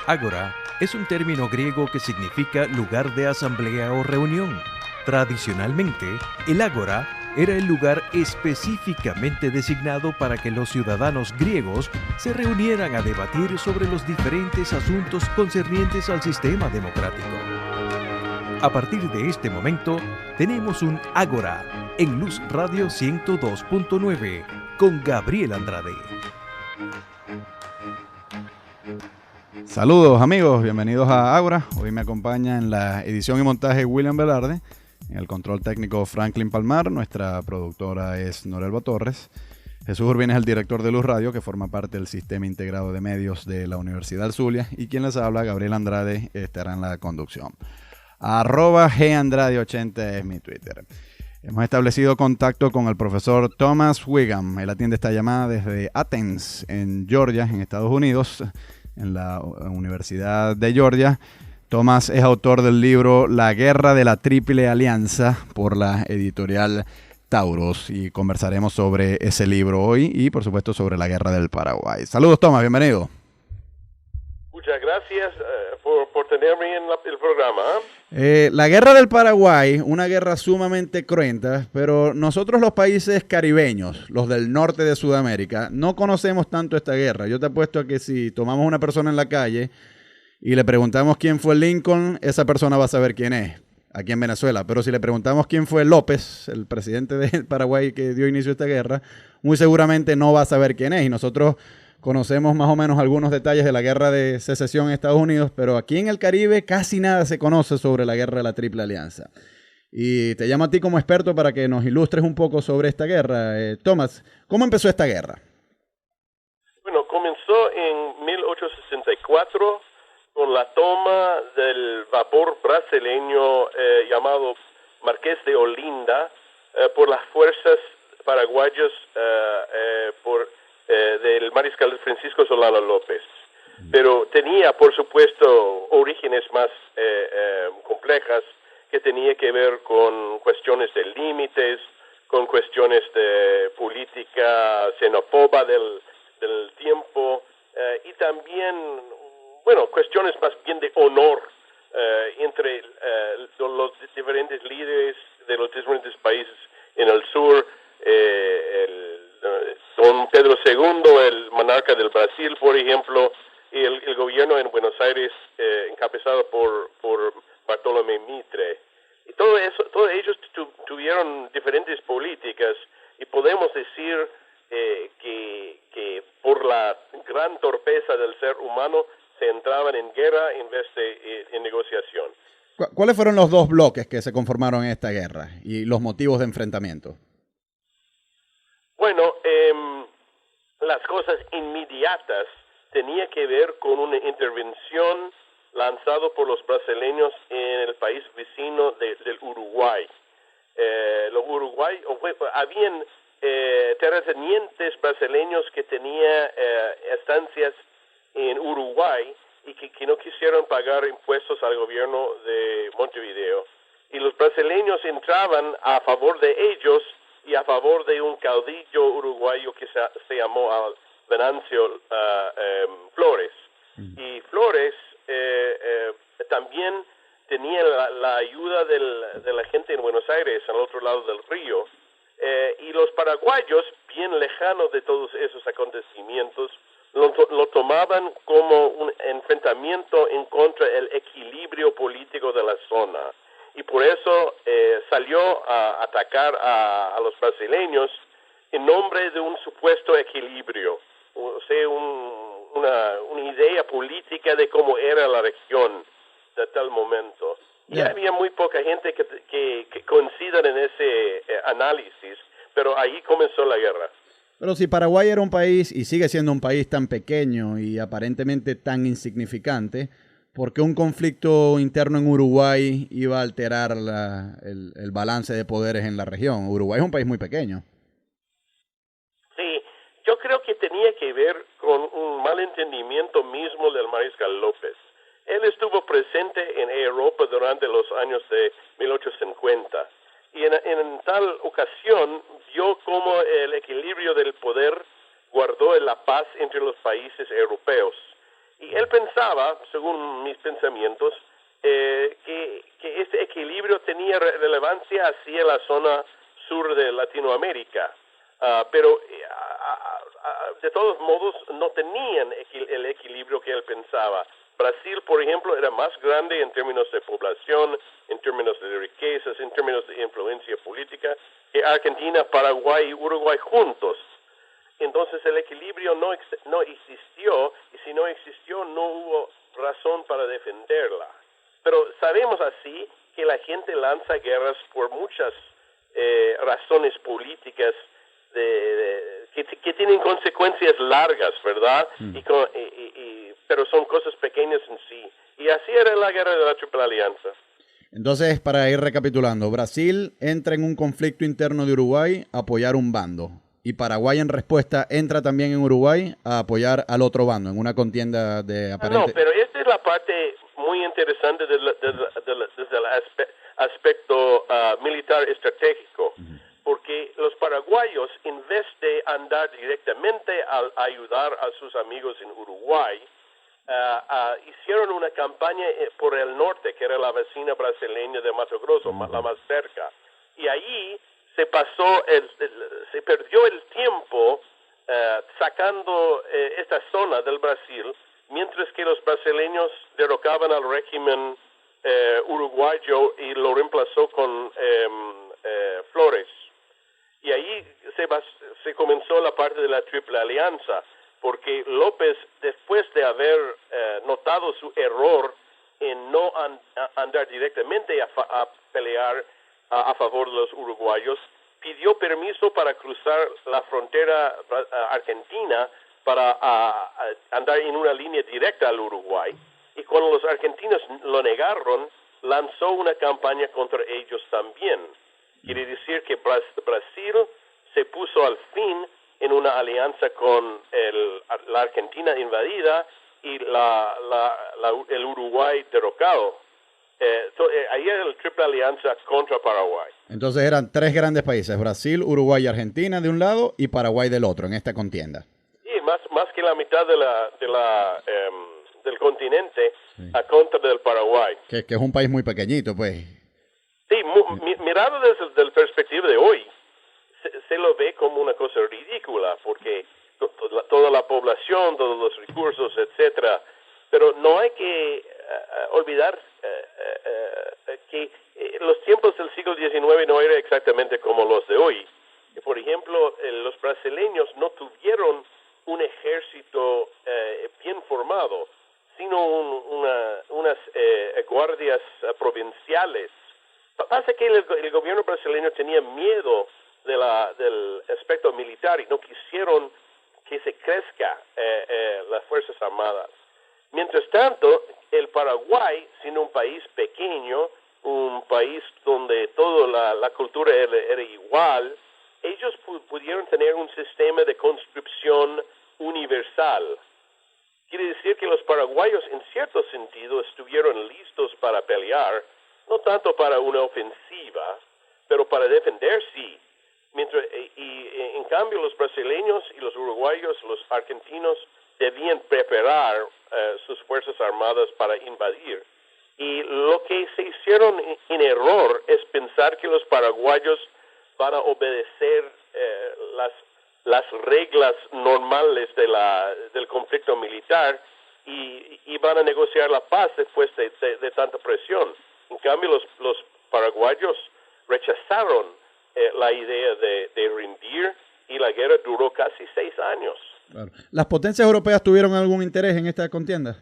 Ágora es un término griego que significa lugar de asamblea o reunión. Tradicionalmente, el ágora era el lugar específicamente designado para que los ciudadanos griegos se reunieran a debatir sobre los diferentes asuntos concernientes al sistema democrático. A partir de este momento, tenemos un Ágora en Luz Radio 102.9 con Gabriel Andrade. Saludos amigos, bienvenidos a Ágora. Hoy me acompaña en la edición y montaje William Velarde, en el control técnico Franklin Palmar, nuestra productora es Norelba Torres. Jesús Urbina es el director de Luz Radio, que forma parte del Sistema Integrado de Medios de la Universidad del Zulia, y quien les habla, Gabriel Andrade, estará en la conducción. @gandrade80 es mi Twitter. Hemos establecido contacto con el profesor Thomas Wigham. Él atiende esta llamada desde Athens, en Georgia, en Estados Unidos, en la Universidad de Georgia. Thomas es autor del libro La Guerra de la Triple Alianza por la editorial Taurus, y conversaremos sobre ese libro hoy y por supuesto sobre la Guerra del Paraguay. Saludos Thomas, bienvenido. Muchas gracias por tenerme en el programa. La Guerra del Paraguay, una guerra sumamente cruenta, pero nosotros los países caribeños, los del norte de Sudamérica, no conocemos tanto esta guerra. Yo te apuesto a que si tomamos a una persona en la calle y le preguntamos quién fue Lincoln, esa persona va a saber quién es, aquí en Venezuela. Pero si le preguntamos quién fue López, el presidente de Paraguay que dio inicio a esta guerra, muy seguramente no va a saber quién es. Y nosotros conocemos más o menos algunos detalles de la guerra de secesión en Estados Unidos, pero aquí en el Caribe casi nada se conoce sobre la guerra de la Triple Alianza. Y te llamo a ti como experto para que nos ilustres un poco sobre esta guerra. Thomas, ¿cómo empezó esta guerra? Bueno, comenzó en 1864 con la toma del vapor brasileño llamado Marqués de Olinda por las fuerzas paraguayas del mariscal Francisco Solano López. Pero tenía, por supuesto, orígenes más complejas que tenía que ver con cuestiones de límites, con cuestiones de política xenófoba del tiempo y también, bueno, cuestiones más bien de honor entre los diferentes líderes de los diferentes países en el sur. Don Pedro II, el monarca del Brasil, por ejemplo, y el gobierno en Buenos Aires encabezado por Bartolomé Mitre. Y todos ellos tuvieron diferentes políticas y podemos decir que por la gran torpeza del ser humano se entraban en guerra en vez de en negociación. ¿Cuáles fueron los dos bloques que se conformaron en esta guerra y los motivos de enfrentamiento? Bueno, las cosas inmediatas tenía que ver con una intervención lanzada por los brasileños en el país vecino del Uruguay. Los habían terratenientes brasileños que tenían estancias en Uruguay y que no quisieron pagar impuestos al gobierno de Montevideo. Y los brasileños entraban a favor de ellos y a favor de un caudillo uruguayo que se llamó Venancio Flores. Y Flores también tenía la ayuda de la gente en Buenos Aires, al otro lado del río. Y los paraguayos, bien lejanos de todos esos acontecimientos, lo tomaban como un enfrentamiento en contra del equilibrio político de la zona. Y por eso salió a atacar a los brasileños en nombre de un supuesto equilibrio, o sea, una idea política de cómo era la región de tal momento. Y había muy poca gente que coincida en ese análisis, pero ahí comenzó la guerra. Pero si Paraguay era un país, y sigue siendo un país tan pequeño y aparentemente tan insignificante, ¿por qué un conflicto interno en Uruguay iba a alterar el balance de poderes en la región? Uruguay es un país muy pequeño. Sí, yo creo que tenía que ver con un malentendimiento mismo del mariscal López. Él estuvo presente en Europa durante los años de 1850 y en tal ocasión vio cómo el equilibrio del poder guardó la paz entre los países europeos. Y él pensaba, según mis pensamientos, que este equilibrio tenía relevancia hacia la zona sur de Latinoamérica, pero de todos modos no tenían el equilibrio que él pensaba. Brasil, por ejemplo, era más grande en términos de población, en términos de riquezas, en términos de influencia política, que Argentina, Paraguay y Uruguay juntos. Entonces el equilibrio no existió, y si no existió no hubo razón para defenderla. Pero sabemos así que la gente lanza guerras por muchas razones políticas que tienen consecuencias largas, ¿verdad? Pero son cosas pequeñas en sí. Y así era la guerra de la Triple Alianza. Entonces, para ir recapitulando, Brasil entra en un conflicto interno de Uruguay a apoyar un bando. Y Paraguay, en respuesta, entra también en Uruguay a apoyar al otro bando, en una contienda de aparente... No, pero esta es la parte muy interesante desde el aspecto militar estratégico. Porque los paraguayos, en vez de andar directamente a ayudar a sus amigos en Uruguay, hicieron una campaña por el norte, que era la vecina brasileña de Mato Grosso, la más cerca. Y ahí se perdió el tiempo sacando esta zona del Brasil, mientras que los brasileños derrocaban al régimen uruguayo y lo reemplazó con Flores. Y ahí se comenzó la parte de la Triple Alianza, porque López, después de haber notado su error en no andar directamente a pelear a favor de los uruguayos, pidió permiso para cruzar la frontera argentina para andar en una línea directa al Uruguay. Y cuando los argentinos lo negaron, lanzó una campaña contra ellos también. Quiere decir que Brasil se puso al fin en una alianza con la Argentina invadida y el Uruguay derrocado. Ahí era la Triple Alianza contra Paraguay. Entonces eran tres grandes países, Brasil, Uruguay y Argentina de un lado y Paraguay del otro, en esta contienda. Sí, más que la mitad del continente a contra del Paraguay. Que es un país muy pequeñito, pues. Sí, mirado desde la perspectiva de hoy, se lo ve como una cosa ridícula, porque toda la población, todos los recursos, etcétera. Pero no hay que olvidar que los tiempos del siglo XIX no eran exactamente como los de hoy. Por ejemplo, los brasileños no tuvieron un ejército bien formado, sino unas guardias provinciales. Pasa que el gobierno brasileño tenía miedo del aspecto militar y no quisieron que se crezca las Fuerzas Armadas. Mientras tanto, el Paraguay, siendo un país pequeño, un país donde toda la cultura era igual, ellos pudieron tener un sistema de conscripción universal. Quiere decir que los paraguayos, en cierto sentido, estuvieron listos para pelear, no tanto para una ofensiva, pero para defender, sí. En cambio, los brasileños y los uruguayos, los argentinos, debían preparar sus fuerzas armadas para invadir. Y lo que se hicieron en error es pensar que los paraguayos van a obedecer las reglas normales del conflicto militar y van a negociar la paz después de tanta presión. En cambio, los paraguayos rechazaron la idea de rendir y la guerra duró casi 6 años. Claro. ¿Las potencias europeas tuvieron algún interés en esta contienda?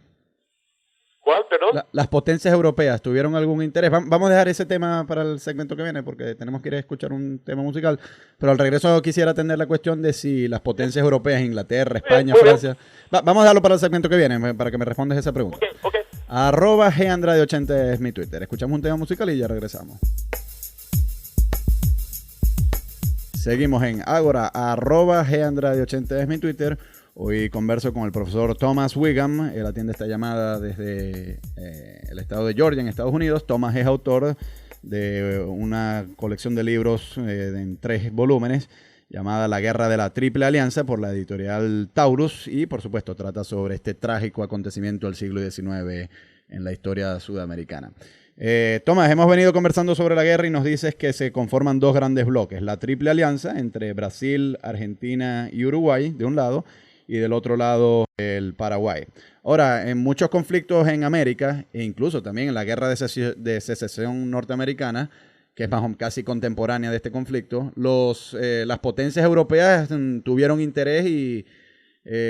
¿Cuál, perdón? Las potencias europeas tuvieron algún interés. Vamos a dejar ese tema para el segmento que viene porque tenemos que ir a escuchar un tema musical. Pero al regreso quisiera atender la cuestión de si las potencias europeas, Inglaterra, España, Francia... Vamos a darlo para el segmento que viene para que me respondas esa pregunta. Okay. @GAndrade80 es mi Twitter. Escuchamos un tema musical y ya regresamos. Seguimos en Ágora, @GAndrade80 es mi Twitter. Hoy converso con el profesor Thomas Wigham. Él atiende esta llamada desde el estado de Georgia, en Estados Unidos. Thomas es autor de una colección de libros en 3 volúmenes llamada La Guerra de la Triple Alianza por la editorial Taurus y por supuesto trata sobre este trágico acontecimiento del siglo XIX en la historia sudamericana. Tomás, hemos venido conversando sobre la guerra y nos dices que se conforman dos grandes bloques, la Triple Alianza entre Brasil, Argentina y Uruguay de un lado y del otro lado el Paraguay. Ahora, en muchos conflictos en América e incluso también en la guerra de secesión norteamericana, que es casi contemporánea de este conflicto, las potencias europeas tuvieron interés y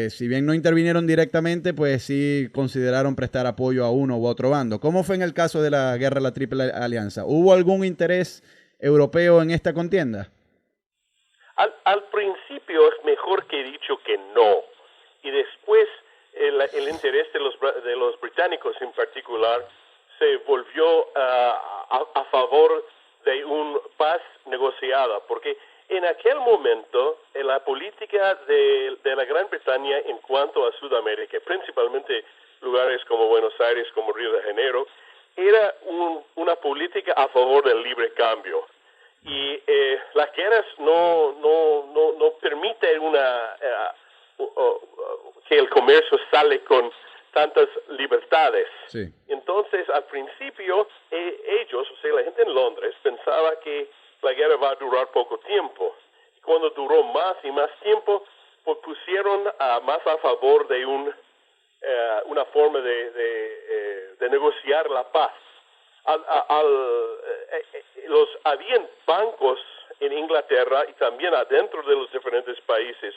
si bien no intervinieron directamente, pues sí consideraron prestar apoyo a uno u otro bando. ¿Cómo fue en el caso de la guerra de la Triple Alianza? ¿Hubo algún interés europeo en esta contienda? Al principio es mejor que dicho que no. Y después el interés de los británicos en particular se volvió a favor de una paz negociada, porque en aquel momento la política de la Gran Bretaña en cuanto a Sudamérica, principalmente lugares como Buenos Aires, como Río de Janeiro, era una política a favor del libre cambio. Y las guerras no permiten que el comercio sale con tantas libertades. Sí. Entonces, al principio, ellos, o sea, la gente en Londres, pensaba que la guerra va a durar poco tiempo. Cuando duró más y más tiempo, pues pusieron más a favor de una forma de negociar la paz. Habían bancos en Inglaterra y también adentro de los diferentes países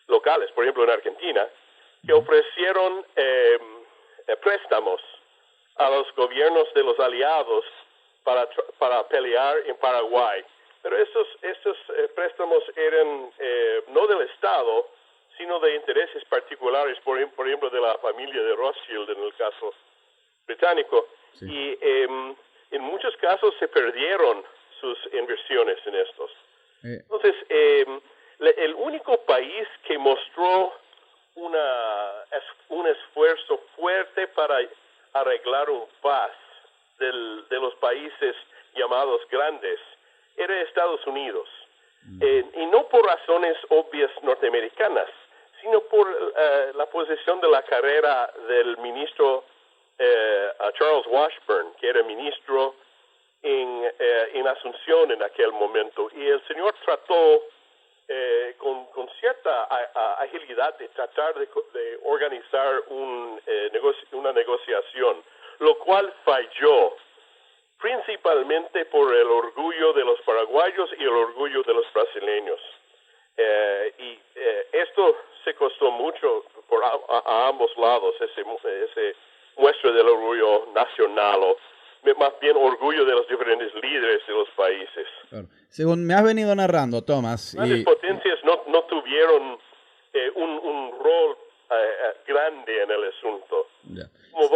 locales, por ejemplo en Argentina, que ofrecieron préstamos a los gobiernos de los aliados para pelear en Paraguay. Pero estos préstamos eran no del Estado, sino de intereses particulares, por ejemplo de la familia de Rothschild en el caso británico. Sí. Y en muchos casos se perdieron sus inversiones en estos. Entonces, el único país que mostró un esfuerzo fuerte para arreglar un paz de los países llamados grandes era Estados Unidos. Y no por razones obvias norteamericanas, sino por la posición de la carrera del ministro Charles Washburn, que era ministro en Asunción en aquel momento. Y el señor trató con cierta agilidad de tratar de organizar una negociación, lo cual falló principalmente por el orgullo de los paraguayos y el orgullo de los brasileños. Esto se costó mucho a ambos lados, ese muestra del orgullo nacional, o más bien orgullo de los diferentes líderes de los países. Claro. Según me has venido narrando, Tomás... Las potencias no tuvieron un rol grande en el asunto. Yeah. Como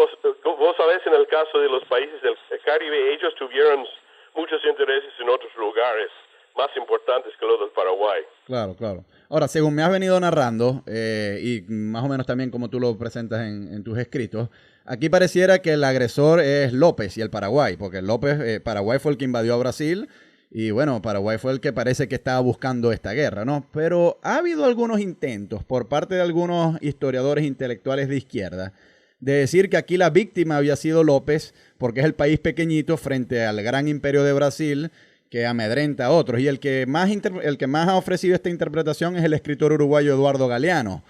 vos sabés, en el caso de los países del Caribe, ellos tuvieron muchos intereses en otros lugares más importantes que los del Paraguay. Claro, claro. Ahora, según me has venido narrando, y más o menos también como tú lo presentas en tus escritos, aquí pareciera que el agresor es López y el Paraguay, porque Paraguay fue el que invadió a Brasil, y bueno, Paraguay fue el que parece que estaba buscando esta guerra, ¿no? Pero ha habido algunos intentos por parte de algunos historiadores intelectuales de izquierda de decir que aquí la víctima había sido López, porque es el país pequeñito frente al gran imperio de Brasil, que amedrenta a otros. Y el que más ha ofrecido esta interpretación es el escritor uruguayo Eduardo Galeano,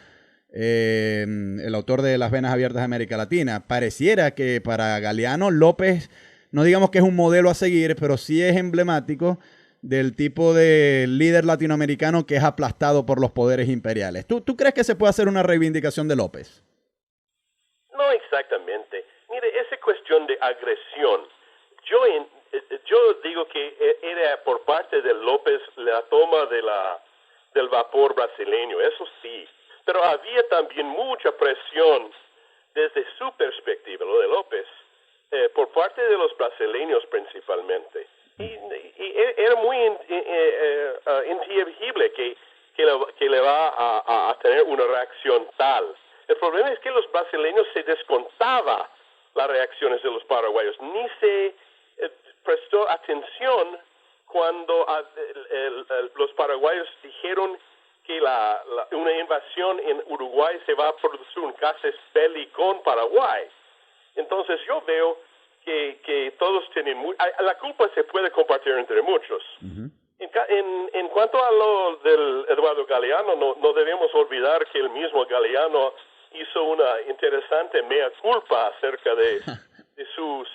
el autor de Las venas abiertas de América Latina. Pareciera que para Galeano, López, no digamos que es un modelo a seguir, pero sí es emblemático del tipo de líder latinoamericano que es aplastado por los poderes imperiales. ¿Tú crees que se puede hacer una reivindicación de López? No exactamente. Mire, esa cuestión de agresión, yo digo que era por parte de López la toma del vapor brasileño, eso sí, pero había también mucha presión desde su perspectiva, lo de López, por parte de los brasileños principalmente. Y era muy intangible que le va a tener una reacción tal. El problema es que los brasileños se descontaba las reacciones de los paraguayos, ni se prestó atención cuando los paraguayos dijeron que una invasión en Uruguay se va a producir un casus belli con Paraguay. Entonces yo veo que todos tienen... la culpa se puede compartir entre muchos. Ujú. En cuanto a lo del Eduardo Galeano, no debemos olvidar que el mismo Galeano hizo una interesante mea culpa acerca de sus...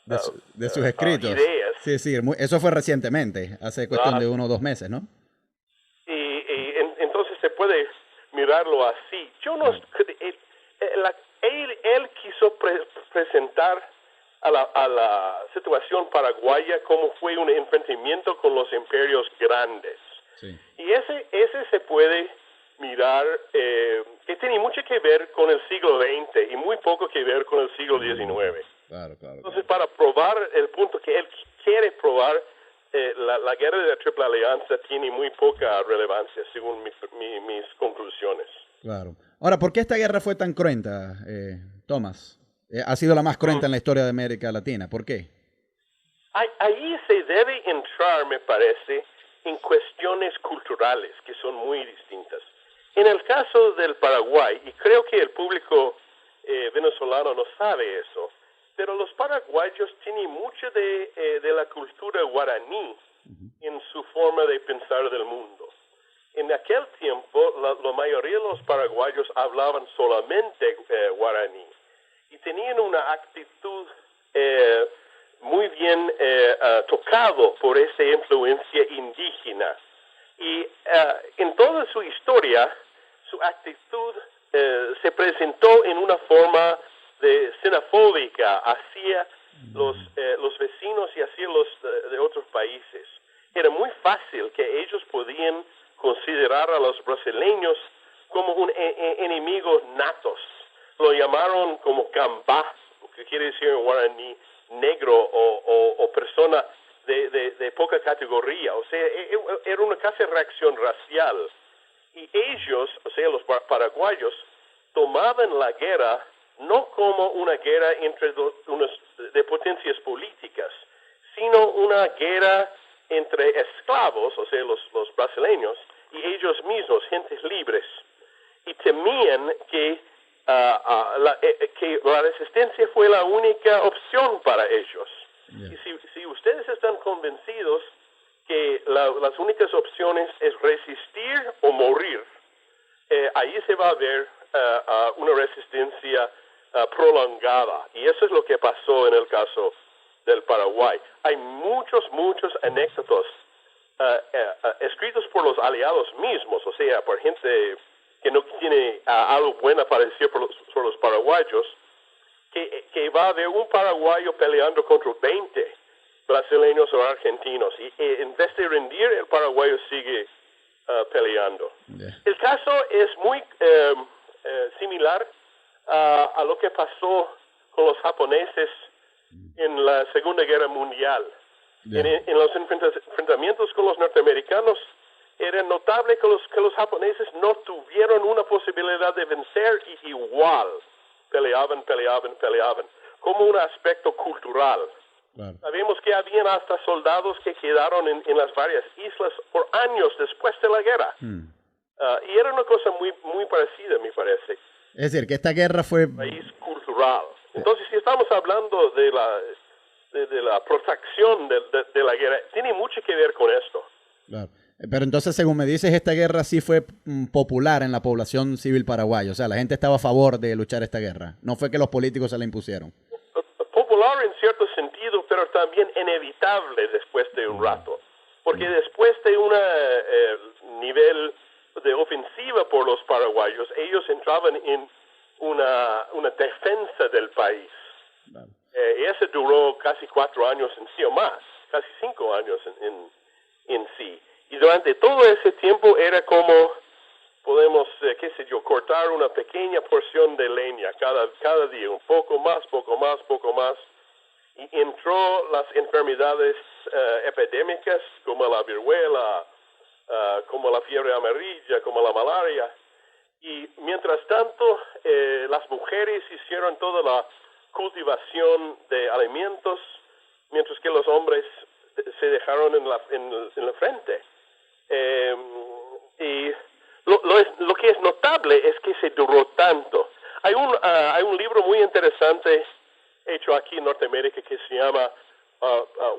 De sus escritos. Ideas. Sí, sí, eso fue recientemente, hace cuestión de 1 o 2 meses, ¿no? Entonces se puede mirarlo así. Yo no... Él quiso presentar a la situación paraguaya como fue un enfrentamiento con los imperios grandes. Sí. Y ese se puede mirar, que tiene mucho que ver con el siglo XX y muy poco que ver con el siglo XIX. Claro, claro. Entonces, para probar el punto que él quiere probar, la guerra de la Triple Alianza tiene muy poca relevancia, según mis conclusiones. Claro. Ahora, ¿por qué esta guerra fue tan cruenta, Tomás? Ha sido la más cruenta en la historia de América Latina. ¿Por qué? Ahí se debe entrar, me parece, en cuestiones culturales que son muy distintas. En el caso del Paraguay, y creo que el público venezolano no sabe eso, pero los paraguayos tienen mucho de la cultura guaraní en su forma de pensar del mundo. En aquel tiempo, la mayoría de los paraguayos hablaban solamente guaraní y tenían una actitud muy bien tocado por esa influencia indígena. Y en toda su historia, su actitud se presentó en una forma de xenofóbica hacia los vecinos y hacia los de otros países. Era muy fácil que ellos podían considerar a los brasileños como un enemigos natos. Lo llamaron como cambá, que quiere decir en guaraní negro o persona de poca categoría. O sea, era una casi reacción racial. Y ellos, o sea, los paraguayos, tomaban la guerra no como una guerra entre de potencias políticas, sino una guerra entre esclavos, o sea, los brasileños, y ellos mismos, gentes libres. Y temían que la resistencia fue la única opción para ellos. Yeah. Y si ustedes están convencidos que las únicas opciones es resistir o morir, ahí se va a ver una resistencia prolongada. Y eso es lo que pasó en el caso del Paraguay. Hay muchos anécdotas escritos por los aliados mismos, o sea, por gente que no tiene algo bueno para decir por los paraguayos, que va a haber un paraguayo peleando contra 20 brasileños o argentinos, y en vez de rendir, el paraguayo sigue peleando. Yeah. El caso es muy similar a lo que pasó con los japoneses en la Segunda Guerra Mundial. Yeah. En los enfrentamientos con los norteamericanos, era notable que los japoneses no tuvieron una posibilidad de vencer y igual peleaban, como un aspecto cultural. Claro. Sabemos que habían hasta soldados que quedaron en las varias islas por años después de la guerra. Y era una cosa muy parecida, me parece. Es decir, que esta guerra fue... País cultural. Entonces, si estamos hablando de la protracción de la guerra, tiene mucho que ver con esto. Claro. Pero entonces, según me dices, esta guerra sí fue popular en la población civil paraguaya. O sea, la gente estaba a favor de luchar esta guerra. No fue que los políticos se la impusieron. Popular en cierto sentido, pero también inevitable después de un rato. Porque después de un nivel de ofensiva por los paraguayos, ellos entraban en una defensa del país. Vale. Y eso duró casi 4 años en sí o más, casi 5 años en sí. Y durante todo ese tiempo era como, podemos, cortar una pequeña porción de leña cada día, un poco más. Y entró las enfermedades epidémicas como la viruela, como la fiebre amarilla, como la malaria. Y mientras tanto, las mujeres hicieron toda la cultivación de alimentos, mientras que los hombres se dejaron en la frente. Y lo que es notable es que se duró tanto. Hay un libro muy interesante hecho aquí en Norteamérica que se llama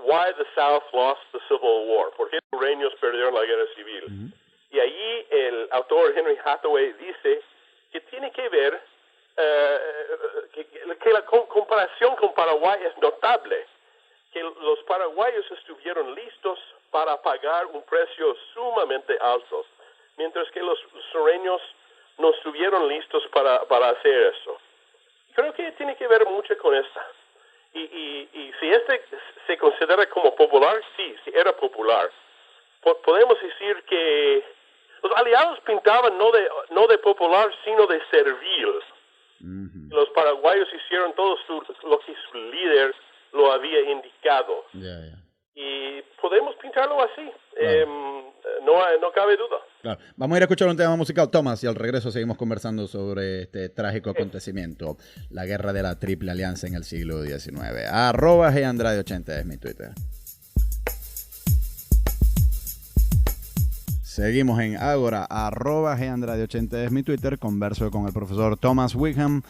Why the South Lost the Civil War, ¿por qué los sureños perdieron la guerra civil? Y allí el autor Henry Hathaway dice que tiene que ver que la comparación con Paraguay es notable, que los paraguayos estuvieron listos para pagar un precio sumamente alto, mientras que los sureños no estuvieron listos para hacer eso. Creo que tiene que ver mucho con esta. Y si se considera como popular, sí era popular. Podemos decir que los aliados pintaban no de popular, sino de servil. Los paraguayos hicieron todo lo que su líder lo había indicado. Y podemos pintarlo así. No cabe duda. Claro. Vamos a ir a escuchar un tema musical, Thomas, y al regreso seguimos conversando sobre este trágico acontecimiento, la guerra de la Triple Alianza en el siglo XIX. @GAndrade80 es mi Twitter. Seguimos en Ágora, @GAndrade80 es mi Twitter. Converso con el profesor Thomas Wickham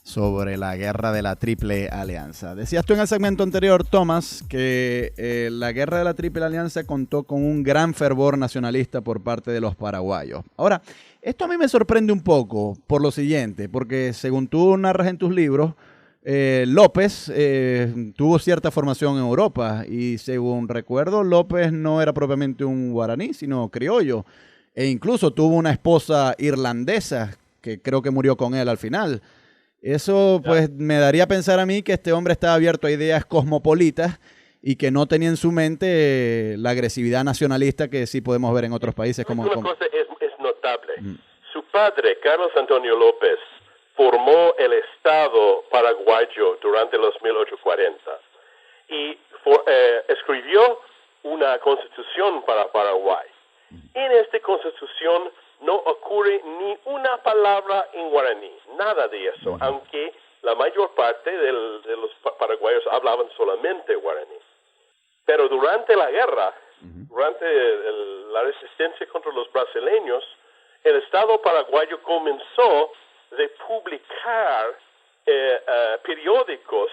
sobre la guerra de la Triple Alianza. Decías tú en el segmento anterior, Thomas, que la guerra de la Triple Alianza contó con un gran fervor nacionalista por parte de los paraguayos. Ahora, esto a mí me sorprende un poco por lo siguiente, porque según tú narras en tus libros, López tuvo cierta formación en Europa y según recuerdo, López no era propiamente un guaraní, sino criollo, e incluso tuvo una esposa irlandesa que creo que murió con él al final. Eso pues me daría a pensar a mí que este hombre estaba abierto a ideas cosmopolitas y que no tenía en su mente la agresividad nacionalista que sí podemos ver en otros países. Una cosa es notable. Su padre, Carlos Antonio López, formó el Estado paraguayo durante los 1840 y escribió una constitución para Paraguay. En esta constitución no ocurre ni una palabra en guaraní, nada de eso, aunque la mayor parte de los paraguayos hablaban solamente guaraní. Pero durante la guerra, durante la resistencia contra los brasileños, el Estado paraguayo comenzó de publicar periódicos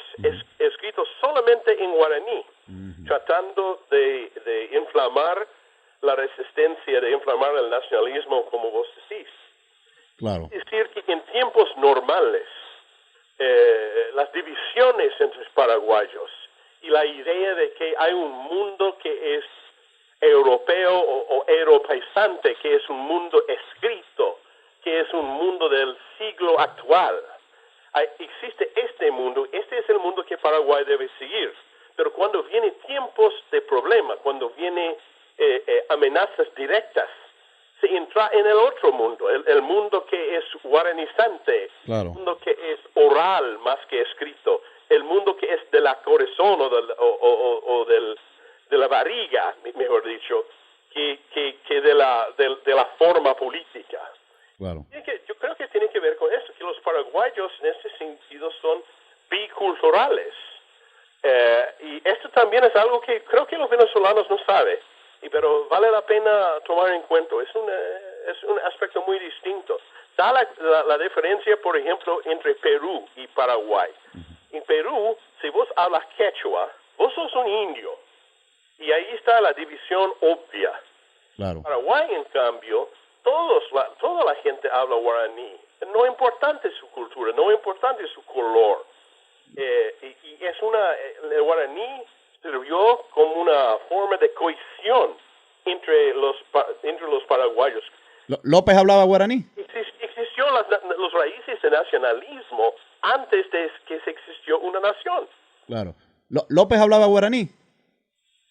escritos solamente en guaraní, tratando de inflamar la resistencia, de inflamar el nacionalismo, como vos decís. Claro. Es decir, que en tiempos normales, las divisiones entre los paraguayos y la idea de que hay un mundo que es europeo o europeizante, que es un mundo escrito, que es un mundo del siglo actual. Existe este mundo, este es el mundo que Paraguay debe seguir. Pero cuando vienen tiempos de problema, cuando vienen amenazas directas, se entra en el otro mundo, el mundo que es guaranizante, claro, el mundo que es oral más que escrito, el mundo que es de la corazón o de la barriga, mejor dicho, que de la forma política. Claro. Yo creo que tiene que ver con eso, que los paraguayos en ese sentido son biculturales. Y esto también es algo que creo que los venezolanos no saben, pero vale la pena tomar en cuenta. Es un aspecto muy distinto. Está la diferencia, por ejemplo, entre Perú y Paraguay. En Perú, si vos hablas quechua, vos sos un indio. Y ahí está la división obvia. Claro. Paraguay, en cambio, toda la gente habla guaraní. No importante su cultura, no importante su color. Y el guaraní sirvió como una forma de cohesión entre los paraguayos. ¿López hablaba guaraní? Existió los raíces de nacionalismo antes de que se existió una nación. Claro. ¿López hablaba guaraní?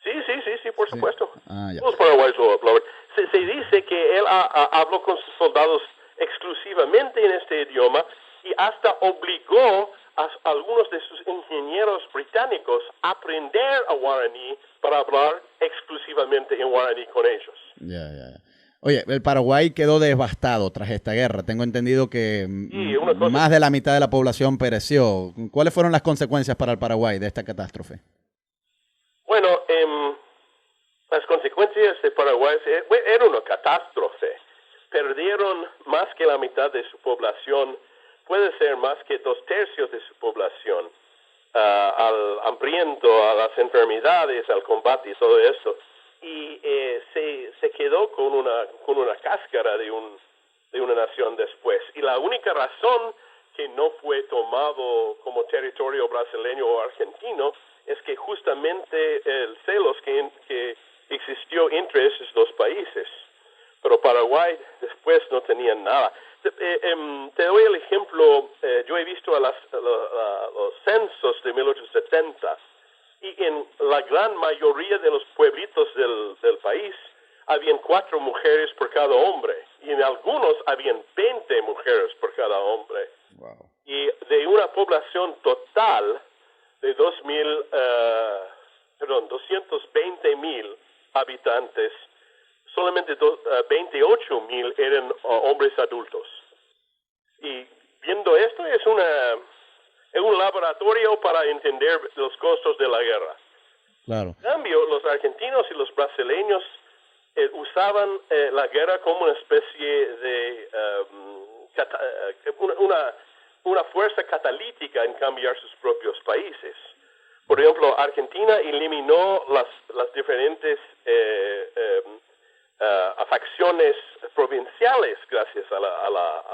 Sí, por supuesto. Ya. Los paraguayos lo hablaban. Se dice que él habló con sus soldados exclusivamente en este idioma y hasta obligó a algunos de sus ingenieros británicos a aprender a guaraní para hablar exclusivamente en guaraní con ellos. Ya. Oye, el Paraguay quedó devastado tras esta guerra. Tengo entendido que más de la mitad de la población pereció. ¿Cuáles fueron las consecuencias para el Paraguay de esta catástrofe? Bueno, las consecuencias de Paraguay era una catástrofe. Perdieron más que la mitad de su población, puede ser más que 2/3 de su población, al hambriento, a las enfermedades, al combate y todo eso. Y se quedó con una cáscara de una nación después. Y la única razón que no fue tomado como territorio brasileño o argentino es que justamente el celos que existió entre esos dos países. Pero Paraguay después no tenía nada. Te doy el ejemplo, yo he visto los censos de 1870 y en la gran mayoría de los pueblitos del país habían 4 mujeres por cada hombre y en algunos habían 20 mujeres por cada hombre. Wow. Y de una población total de 220,000 habitantes, solamente 28,000 eran hombres adultos. Y viendo esto es un laboratorio para entender los costos de la guerra. Claro. En cambio, los argentinos y los brasileños usaban la guerra como una especie de una fuerza catalítica en cambiar sus propios países. Por ejemplo, Argentina eliminó las diferentes facciones provinciales gracias a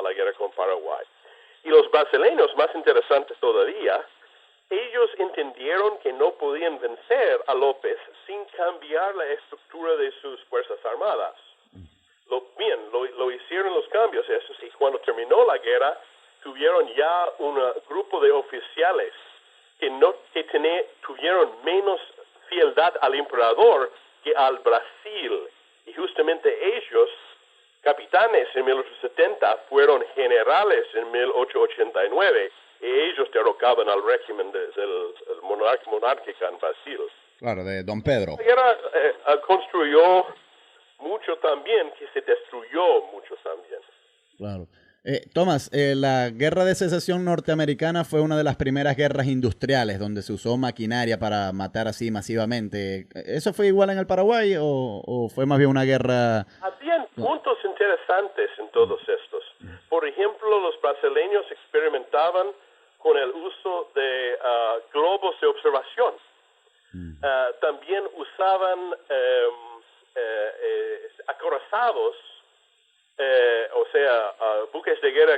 la guerra con Paraguay. Y los brasileños, más interesantes todavía, ellos entendieron que no podían vencer a López sin cambiar la estructura de sus fuerzas armadas. Lo hicieron los cambios esos, y cuando terminó la guerra tuvieron ya un grupo de oficiales que tuvieron menos fieldad al emperador que al Brasil. Y justamente ellos, capitanes en 1870, fueron generales en 1889, y ellos derrocaban al régimen del monárquica en Brasil. Claro, de Don Pedro. La guerra construyó mucho también, que se destruyó mucho también. Claro. Tomás, la guerra de secesión norteamericana fue una de las primeras guerras industriales donde se usó maquinaria para matar así masivamente. ¿Eso fue igual en el Paraguay o fue más bien una guerra? Habían puntos interesantes en todos estos. Por ejemplo, los brasileños experimentaban con el uso de globos de observación. También usaban acorazados, buques de guerra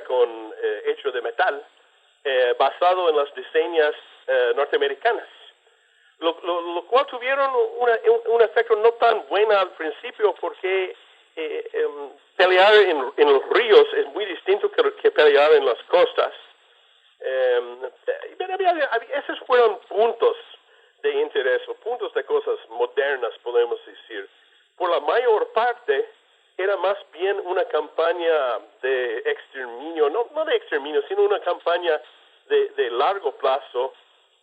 hechos de metal, basado en las diseñas norteamericanas, lo cual tuvieron un efecto no tan bueno al principio, porque pelear en los ríos es muy distinto que pelear en las costas. Esos fueron puntos de interés, o puntos de cosas modernas, podemos decir. Por la mayor parte, era más bien una campaña de exterminio, no de exterminio, sino una campaña de largo plazo,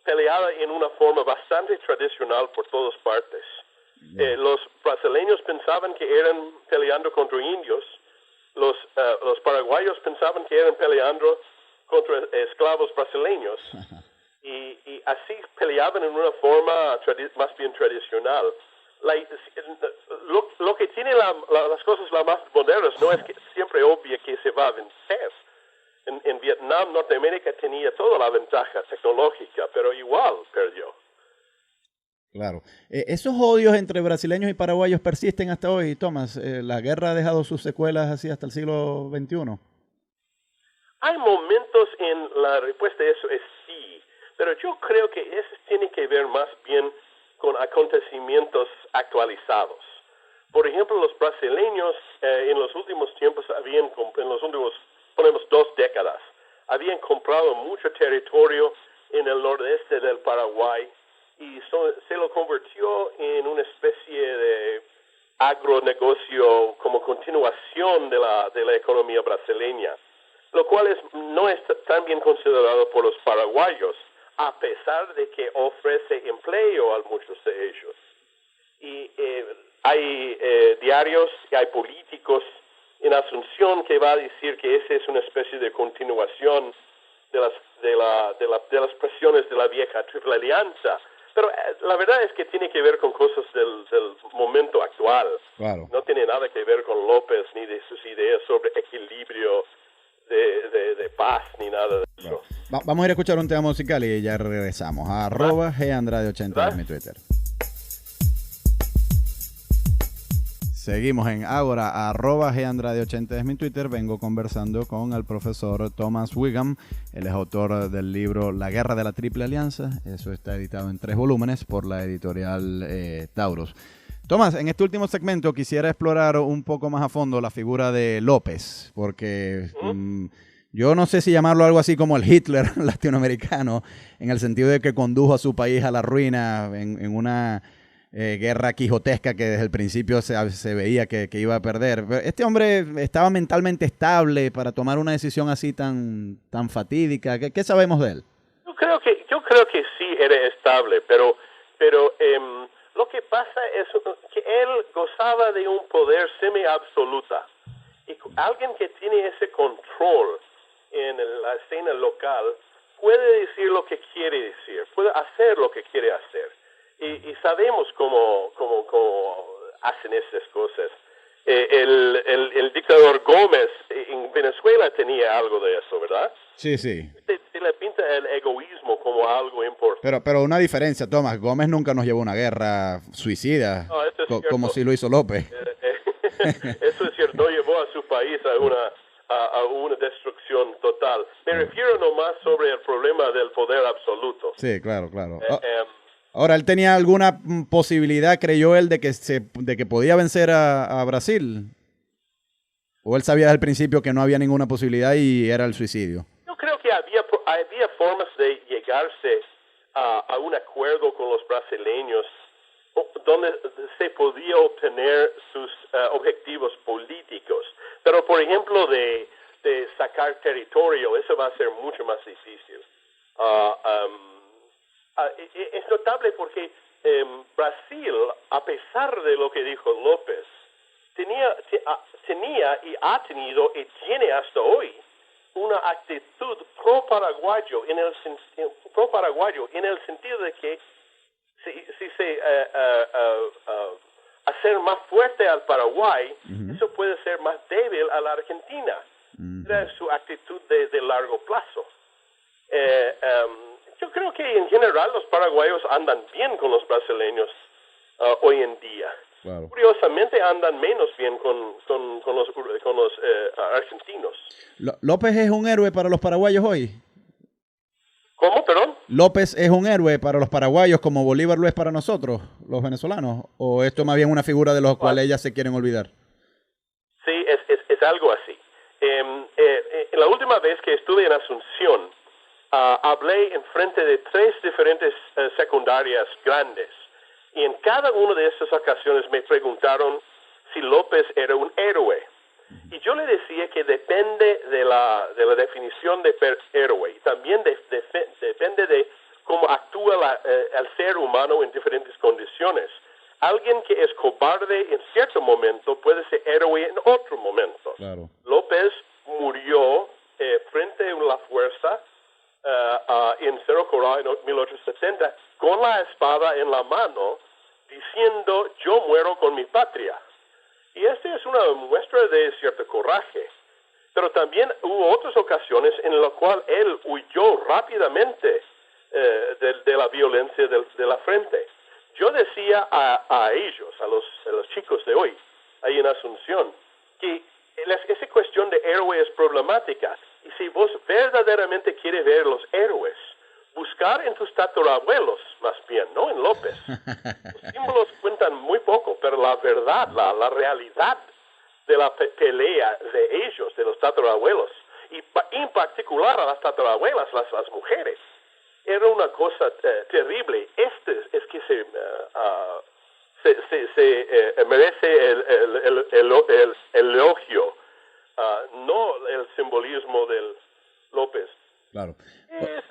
peleada en una forma bastante tradicional por todas partes. Los brasileños pensaban que eran peleando contra indios, los paraguayos pensaban que eran peleando contra esclavos brasileños, y así peleaban en una forma más bien tradicional. Lo que tiene las cosas las más modernas no es que siempre obvio que se va a vencer. En Vietnam, Norteamérica tenía toda la ventaja tecnológica, pero igual perdió. Claro. ¿Esos odios entre brasileños y paraguayos persisten hasta hoy, Tomás? ¿La guerra ha dejado sus secuelas así hasta el siglo XXI? Hay momentos en la respuesta a eso es sí, pero yo creo que eso tiene que ver más bien con acontecimientos actualizados. Por ejemplo, los brasileños en los últimos tiempos en los últimos, ponemos 2 décadas, habían comprado mucho territorio en el nordeste del Paraguay y se lo convirtió en una especie de agronegocio como continuación de la economía brasileña, lo cual no es tan bien considerado por los paraguayos, a pesar de que ofrece empleo a muchos de ellos. Y hay diarios y hay políticos en Asunción que va a decir que esa es una especie de continuación de las presiones de la vieja Triple Alianza, Pero la verdad es que tiene que ver con cosas del momento actual. Claro. No tiene nada que ver con López ni de sus ideas sobre equilibrio de paz ni nada de eso. Vamos a ir a escuchar un tema musical y ya regresamos. @GAndrade80 es mi Twitter. Seguimos en Ágora, @GAndrade80 es mi Twitter. Vengo conversando con el profesor Thomas Wigham. Él es autor del libro La Guerra de la Triple Alianza. Eso está editado en 3 volúmenes por la editorial Taurus. Tomás, en este último segmento quisiera explorar un poco más a fondo la figura de López, porque yo no sé si llamarlo algo así como el Hitler latinoamericano, en el sentido de que condujo a su país a la ruina en una guerra quijotesca que desde el principio se veía que iba a perder. Pero este hombre estaba mentalmente estable para tomar una decisión así tan fatídica. ¿Qué sabemos de él? Yo creo que sí era estable, pero lo que pasa es que él gozaba de un poder semi-absoluta. Y alguien que tiene ese control en la escena local puede decir lo que quiere decir, puede hacer lo que quiere hacer. Y sabemos cómo hacen esas cosas. El dictador Gómez en Venezuela tenía algo de eso, ¿verdad? Sí, sí. Se le pinta el egoísmo como algo importante. Pero una diferencia, Tomás. Gómez nunca nos llevó a una guerra suicida, No, eso es como si lo hizo López. Eso es cierto, no llevó a su país a una destrucción total. Me refiero nomás sobre el problema del poder absoluto. Sí, claro. Ahora, ¿él tenía alguna posibilidad, creyó él, de que podía vencer a Brasil? ¿O él sabía desde el principio que no había ninguna posibilidad y era el suicidio? Yo creo que había formas de llegarse a un acuerdo con los brasileños donde se podía obtener sus objetivos políticos. Pero, por ejemplo, de sacar territorio, eso va a ser mucho más difícil. Es notable porque Brasil, a pesar de lo que dijo López, tenía y ha tenido y tiene hasta hoy una actitud pro-paraguayo en el sentido de que si se hacer más fuerte al Paraguay, eso puede ser más débil a la Argentina. Era su actitud de largo plazo. Yo creo que en general los paraguayos andan bien con los brasileños hoy en día. Claro. Curiosamente andan menos bien con los argentinos. ¿López es un héroe para los paraguayos hoy? ¿Cómo, perdón? ¿López es un héroe para los paraguayos como Bolívar lo es para nosotros, los venezolanos? ¿O esto más bien una figura de los cuales ellas se quieren olvidar? Sí, es algo así. La última vez que estuve en Asunción, hablé en frente de 3 diferentes secundarias grandes. Y en cada una de esas ocasiones me preguntaron si López era un héroe. Y yo le decía que depende de la definición de héroe. Y también depende de cómo actúa el ser humano en diferentes condiciones. Alguien que es cobarde en cierto momento puede ser héroe en otro momento. Claro. López murió frente a la fuerza en Cerro Corral en 1870 con la espada en la mano diciendo yo muero con mi patria. Y esta es una muestra de cierto coraje. Pero también hubo otras ocasiones en las cuales él huyó rápidamente de la violencia de la frente. Yo decía a ellos, a los chicos de hoy, ahí en Asunción, que esa cuestión de héroe es problemática. Y si vos verdaderamente quieres ver los héroes, buscar en tus tatarabuelos, más bien, no en López. Los símbolos cuentan muy poco, pero la verdad, la realidad de la pelea de ellos, de los tatarabuelos, y en particular a las tatarabuelas, las mujeres, era una cosa terrible. Es que se merece el elogio, no el simbolismo del López. Claro.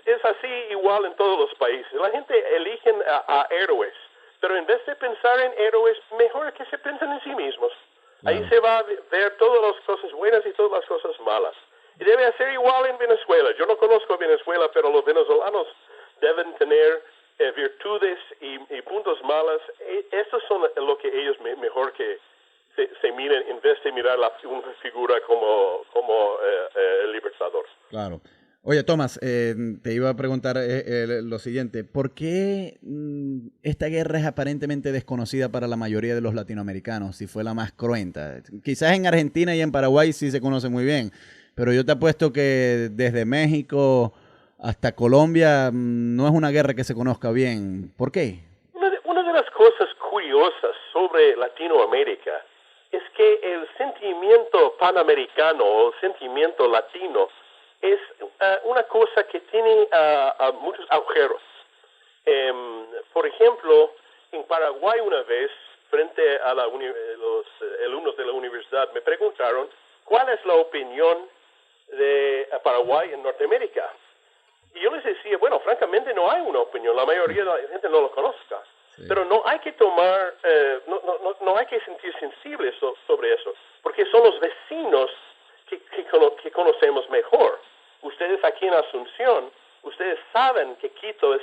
Es así igual en todos los países. La gente elige a héroes, pero en vez de pensar en héroes, mejor que se piensen en sí mismos. Ahí se va a ver todas las cosas buenas y todas las cosas malas. Y debe ser igual en Venezuela. Yo no conozco Venezuela, pero los venezolanos deben tener virtudes y puntos malos. Estos son lo que ellos mejor que se miren en vez de mirar una figura como el libertador. Claro. Oye, Tomás, te iba a preguntar lo siguiente. ¿Por qué esta guerra es aparentemente desconocida para la mayoría de los latinoamericanos, si fue la más cruenta? Quizás en Argentina y en Paraguay sí se conoce muy bien, pero yo te apuesto que desde México hasta Colombia no es una guerra que se conozca bien. ¿Por qué? Una de las cosas curiosas sobre Latinoamérica es que el sentimiento panamericano o el sentimiento latino es una cosa que tiene muchos agujeros. Por ejemplo, en Paraguay una vez, frente a los alumnos de la universidad, me preguntaron cuál es la opinión de Paraguay en Norteamérica. Y yo les decía, bueno, francamente no hay una opinión, la mayoría de la gente no lo conozca. Sí. Pero no hay que tomar, no hay que sentir sensibles sobre eso, porque son los vecinos que conocemos mejor. Ustedes aquí en Asunción, ustedes saben que Quito es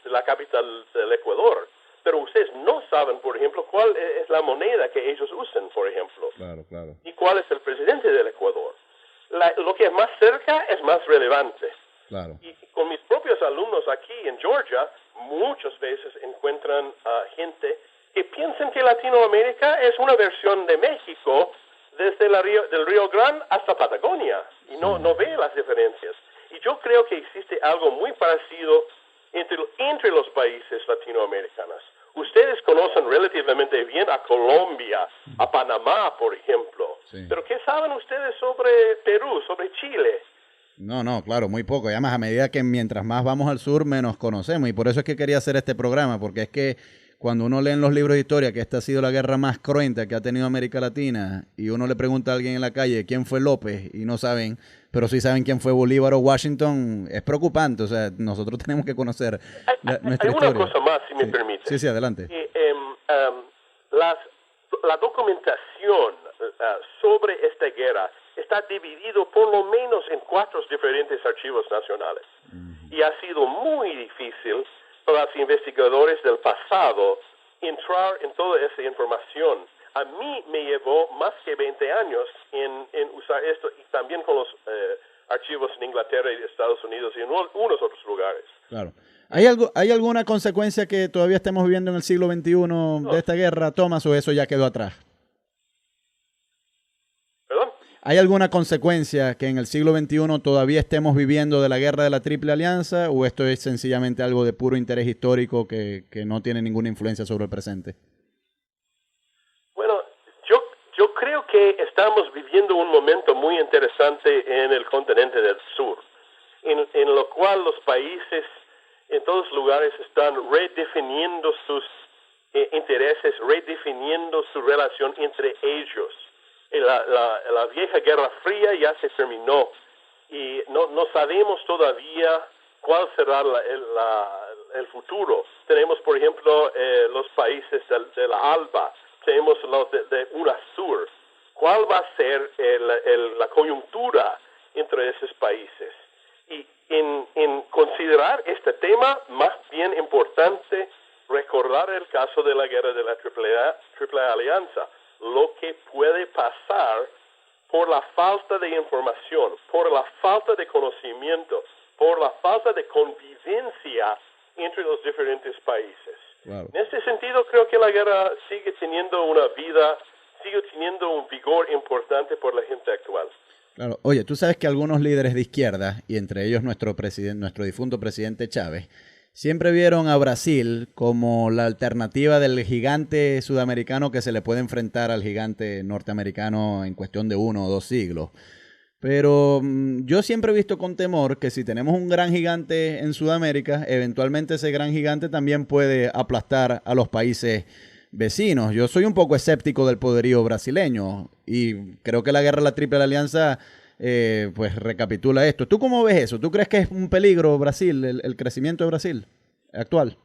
la capital del Ecuador, pero ustedes no saben, por ejemplo, cuál es la moneda que ellos usan, por ejemplo. Claro. Y cuál es el presidente del Ecuador. Lo que es más cerca es más relevante. Claro. Y con mis propios alumnos aquí en Georgia, muchas veces encuentran gente que piensan que Latinoamérica es una versión de México desde del Río Grande hasta Patagonia, y no ve las diferencias. Y yo creo que existe algo muy parecido entre los países latinoamericanos. Ustedes conocen relativamente bien a Colombia, a Panamá, por ejemplo. Sí. Pero ¿qué saben ustedes sobre Perú, sobre Chile? No, claro, muy poco. Y además, a medida que mientras más vamos al sur, menos conocemos. Y por eso es que quería hacer este programa, porque es que cuando uno lee en los libros de historia que esta ha sido la guerra más cruenta que ha tenido América Latina, y uno le pregunta a alguien en la calle quién fue López, y no saben, pero sí saben quién fue Bolívar o Washington, es preocupante. O sea, nosotros tenemos que conocer nuestra historia. Hay una cosa más, si me permite. Sí, adelante. La documentación sobre esta guerra está dividido por lo menos en 4 diferentes archivos nacionales. Y ha sido muy difícil para los investigadores del pasado entrar en toda esa información. A mí me llevó más que 20 años en usar esto, y también con los archivos en Inglaterra y Estados Unidos y en unos otros lugares. Claro. ¿Hay alguna consecuencia que todavía estemos viviendo en el siglo XXI de esta guerra, Tomás, o eso ya quedó atrás? ¿Perdón? ¿Hay alguna consecuencia que en el siglo XXI todavía estemos viviendo de la guerra de la Triple Alianza, o esto es sencillamente algo de puro interés histórico que no tiene ninguna influencia sobre el presente? Bueno, yo creo que estamos viviendo un momento muy interesante en el continente del sur, en lo cual los países en todos lugares están redefiniendo sus intereses, redefiniendo su relación entre ellos. La vieja Guerra Fría ya se terminó y no sabemos todavía cuál será el futuro. Tenemos, por ejemplo, los países de la ALBA, tenemos los de UNASUR. ¿Cuál va a ser la coyuntura entre esos países? Y en considerar este tema, más bien importante recordar el caso de la guerra de la Triple Alianza, lo que puede pasar por la falta de información, por la falta de conocimiento, por la falta de convivencia entre los diferentes países. Claro. En este sentido, creo que la guerra sigue teniendo una vida, sigue teniendo un vigor importante por la gente actual. Claro. Oye, tú sabes que algunos líderes de izquierda, y entre ellos nuestro difunto presidente Chávez, siempre vieron a Brasil como la alternativa del gigante sudamericano que se le puede enfrentar al gigante norteamericano en cuestión de 1 o 2 siglos. Pero yo siempre he visto con temor que si tenemos un gran gigante en Sudamérica, eventualmente ese gran gigante también puede aplastar a los países vecinos. Yo soy un poco escéptico del poderío brasileño y creo que la guerra de la Triple Alianza pues recapitula esto. ¿Tú cómo ves eso? ¿Tú crees que es un peligro Brasil, el crecimiento de Brasil actual?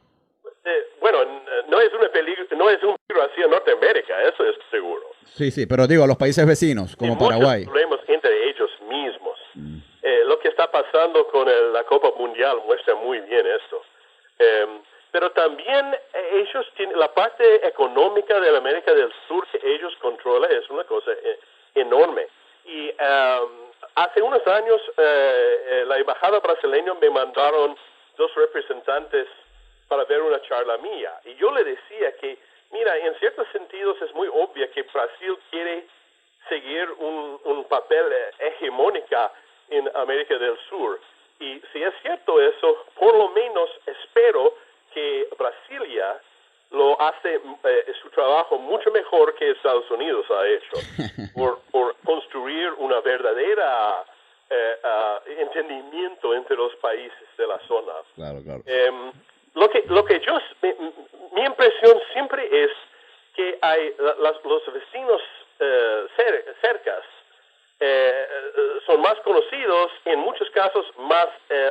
Bueno, no es un peligro hacia Norteamérica, eso es seguro. Sí, pero digo, a los países vecinos, como Paraguay. Muchos problemas entre ellos mismos. Lo que está pasando con la Copa Mundial muestra muy bien esto. pero también ellos tienen la parte económica de la América del Sur que ellos controlan, es una cosa enorme. Y hace unos años la embajada brasileña me mandaron 2 representantes para ver una charla mía, y yo le decía que, mira, en ciertos sentidos es muy obvio que Brasil quiere seguir un papel hegemónica en América del Sur, y si es cierto eso, por lo menos espero que Brasilia lo hace su trabajo mucho mejor que Estados Unidos ha hecho por construir una verdadera entendimiento entre los países de la zona. Claro, claro. Mi impresión siempre es que hay los vecinos cercas son más conocidos, en muchos casos más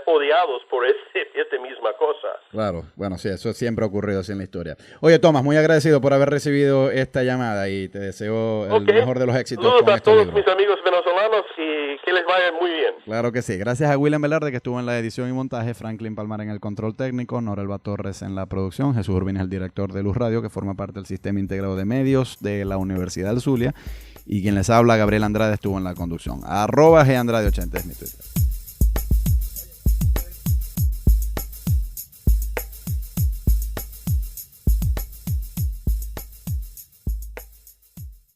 odiados por esta misma cosa. Claro, bueno, sí, eso siempre ha ocurrido así en la historia. Oye, Tomás, muy agradecido por haber recibido esta llamada y te deseo el mejor de los éxitos. Saludos con a este todos libro. mis amigos venezolanos y que les vaya muy bien. Claro que sí. Gracias a William Velarde, que estuvo en la edición y montaje, Franklin Palmar en el control técnico, Norelba Torres en la producción, Jesús Urbina es el director de Luz Radio, que forma parte del Sistema Integrado de Medios de la Universidad del Zulia, y quien les habla, Gabriel Andrade, estuvo en la conducción. @GAndrade80 es mi Twitter.